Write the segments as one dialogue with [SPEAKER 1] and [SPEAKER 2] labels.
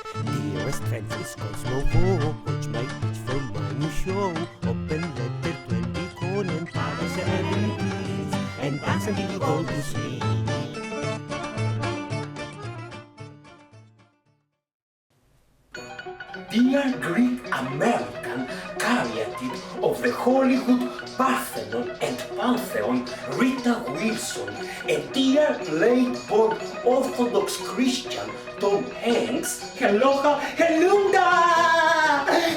[SPEAKER 1] Dearest friends, it's Cosmo Vo. Watch my pitch for my new show. Open letter 20 Conan para sa Ελληνικοί and dance until you go to sleep.
[SPEAKER 2] Dear Greek American caryatid of the Hollywood Parthenon and Pantheon, Rita Wilson, and dear late-born Orthodox Christian Tom Hanks, helloha, hellunda!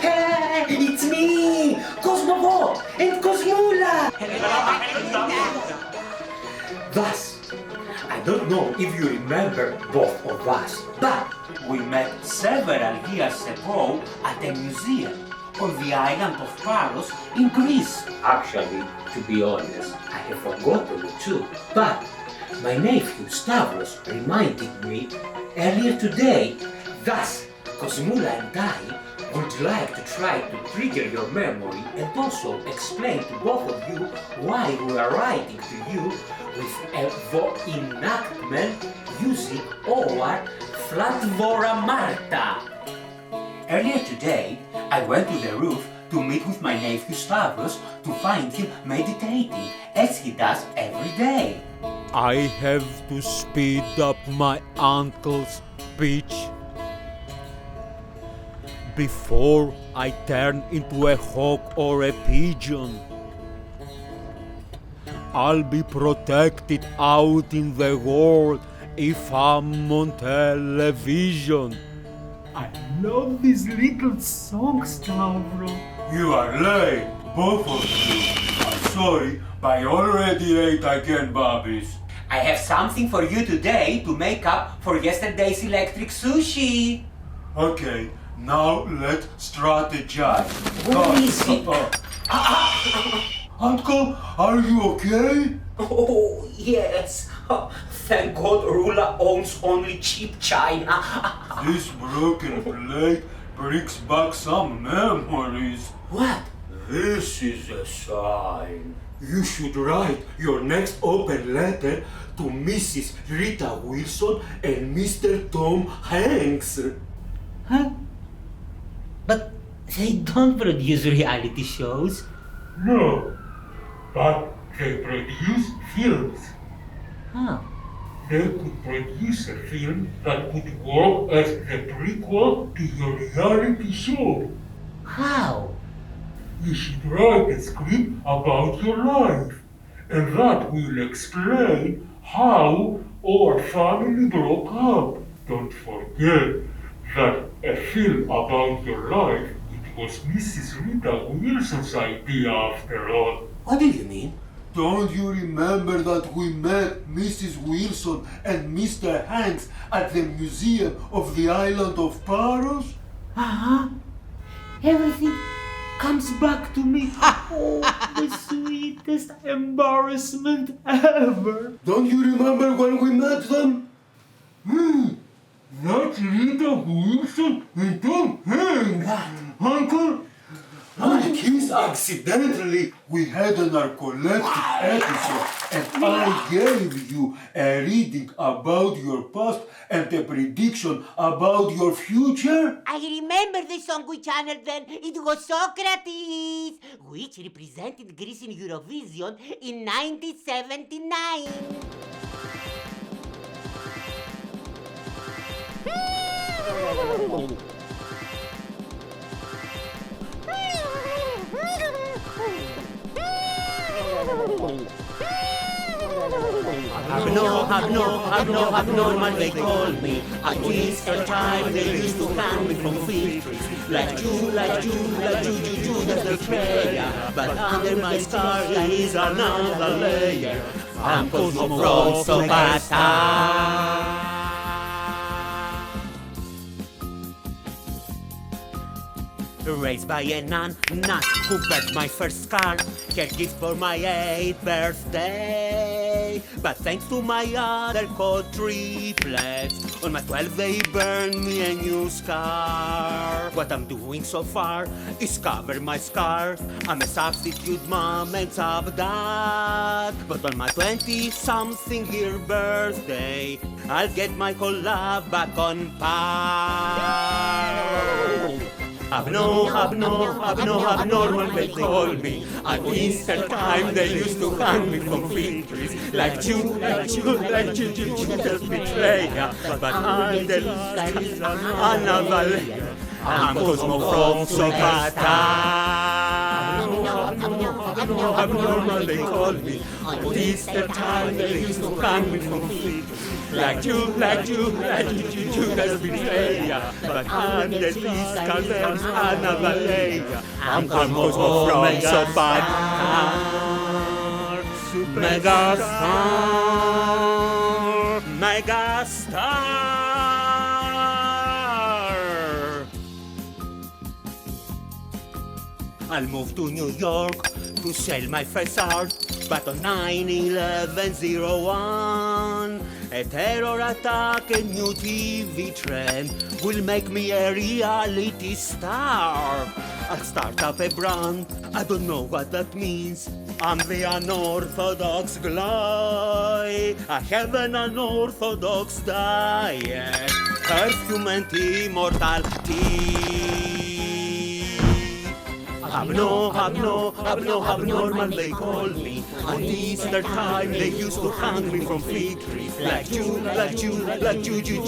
[SPEAKER 2] Hey, it's me, Cosmo Vo and Cosmula! Thus, I don't know if you remember both of us, but we met several years ago at a museum on the island of Paros in Greece. Actually, to be honest, I have forgotten it too, but my nephew Stavros reminded me earlier today. Thus, Cosmula and I would like to try to trigger your memory and also explain to both of you why we are writing to you with a vo-enactment using our Flatvora Marta. Earlier today, I went to the roof to meet with my nephew Stavros to find him meditating, as he does every day.
[SPEAKER 3] I have to speed up my uncle's speech before I turn into a hawk or a pigeon. I'll be protected out in the world if I'm on television.
[SPEAKER 4] I love this little song, Stavro.
[SPEAKER 3] You are late, both of you. I'm sorry, but I already ate again, Babis.
[SPEAKER 2] I have something for you today to make up for yesterday's electric sushi.
[SPEAKER 3] Okay, now let's strategize.
[SPEAKER 2] What is it?
[SPEAKER 3] Uncle, are you okay?
[SPEAKER 2] Oh, yes. Thank God Rula owns only cheap china.
[SPEAKER 3] This broken plate brings back some memories.
[SPEAKER 2] What?
[SPEAKER 3] This is a sign. You should write your next open letter to Mrs. Rita Wilson and Mr. Tom Hanks.
[SPEAKER 1] Huh? But they don't produce reality shows.
[SPEAKER 4] No, but they produce films.
[SPEAKER 1] Huh.
[SPEAKER 4] They could produce a film that could work as the prequel to your reality show.
[SPEAKER 1] How?
[SPEAKER 4] You should write a script about your life, and that will explain how our family broke up. Don't forget that a film about your life, it was Mrs. Rita Wilson's idea after all.
[SPEAKER 2] What do you mean?
[SPEAKER 3] Don't you remember that we met Mrs. Wilson and Mr. Hanks at the Museum of the Island of Paros?
[SPEAKER 1] Uh-huh. Everything comes back to me. Oh, the sweetest embarrassment ever.
[SPEAKER 3] Don't you remember when we met them?
[SPEAKER 4] That's Rita Wilson and Tom Hanks. Uncle,
[SPEAKER 3] I kissed accidentally. We had a narcoleptic episode and I gave you a reading about your past and a prediction about your future.
[SPEAKER 5] I remember the song we channeled then. It was Socrates, which represented Greece in Eurovision in 1979.
[SPEAKER 1] Abnormal, they call me. At Easter time, they used to hang me from fig trees. Like you, that's the prayer. But under my star, there is another layer. I'm Cosmo Vo, so basta.
[SPEAKER 5] raised by a nun who birthed my first scar. Her gift for my 8th birthday. But thanks to my other quadruplets, on my 12th they burned me a new scar. What I'm doing so far is cover my scars. I'm a substitute mom and sub-dad. But on my 20-something year birthday, I'll get my whole love back on par. Abnormal they call me. At Easter time they used to hang me from fig trees. Like Judas betrayer. But I'm the least another layer. I'm Cosmo Vo, so bad. Abnormal they call me. At Easter time they used to hang me from fig trees. Like Judas betrayer. But I'm the least another layer. I'm Cosmo Vo, so bad. Megastar. I'll move to New York to sell my first art. But on 9/11/01, a terror attack, a new TV trend will make me a reality star. I'll start up a brand, I don't know what that means. I'm the unorthodox guy. I have an unorthodox diet, perfume and immortality. Abnormal they call me. On Easter time they used to hang me from fig trees. Like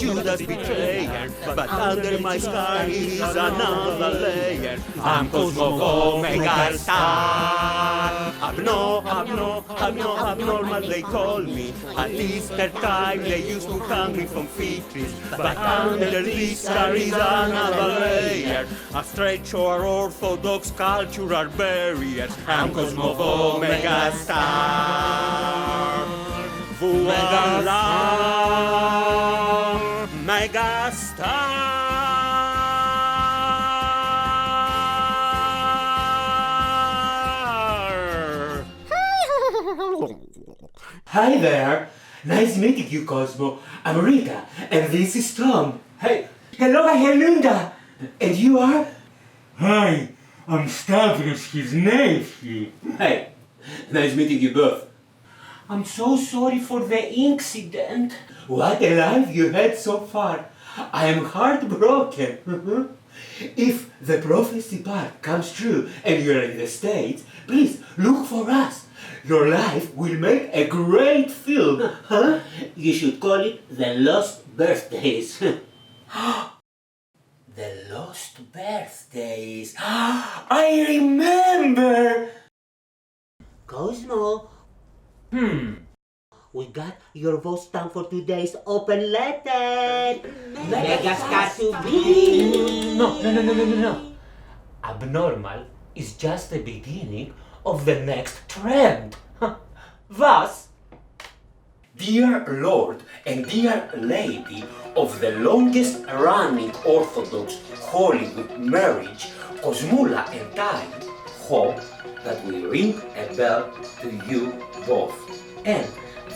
[SPEAKER 5] Judas betrayer. But under my scar is another layer. I'm Cosmo Vo, megastar. Abnormal they call me. At Easter time they used to hang me from fig trees. But under this scar is another layer. A stretch or orthodox cultural barriers. I'm Cosmo Vo, megastar. Megastar.
[SPEAKER 2] Hi there. Nice meeting you, Cosmo. I'm Rita, and this is Tom. Hey. Hello, Linda. And you are?
[SPEAKER 4] Hi, I'm Stavros, his nephew.
[SPEAKER 2] Hey. Nice meeting you both. I'm so sorry for the incident. What a life you had so far. I am heartbroken. If the prophecy part comes true and you're in the States, please look for us. Your life will make a great film. Huh? You should call it The Lost Birthdays. The Lost Birthdays. I remember!
[SPEAKER 5] Cosmo. We got your vote stamp for today's open letter. Megastar to be.
[SPEAKER 2] No. Abnormal is just the beginning of the next trend. Thus, dear Lord and dear Lady of the longest running Orthodox Hollywood marriage, Cosmula and I hope that we ring a bell to you both. And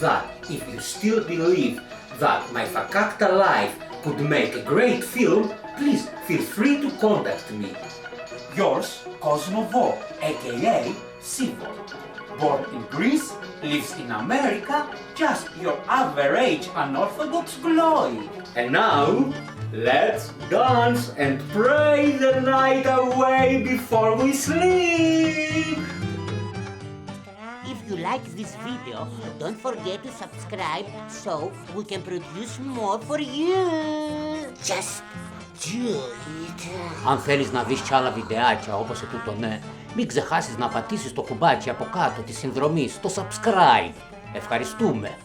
[SPEAKER 2] that if you still believe that my fakakta life could make a great film, please feel free to contact me. Yours, Cosmo Vo, aka Sivo. Born in Greece, lives in America, just your average unorthodox glory. And now, let's dance and pray the night away before we sleep.
[SPEAKER 5] If you like this video, don't forget to subscribe so we can produce more for you. Just do it.
[SPEAKER 6] Αν θέλεις να δεις κι άλλα βιντεάκια όπως σε τούτο, ναι, μην ξεχάσεις να πατήσεις το κουμπάκι από κάτω της συνδρομής, το subscribe. Ευχαριστούμε.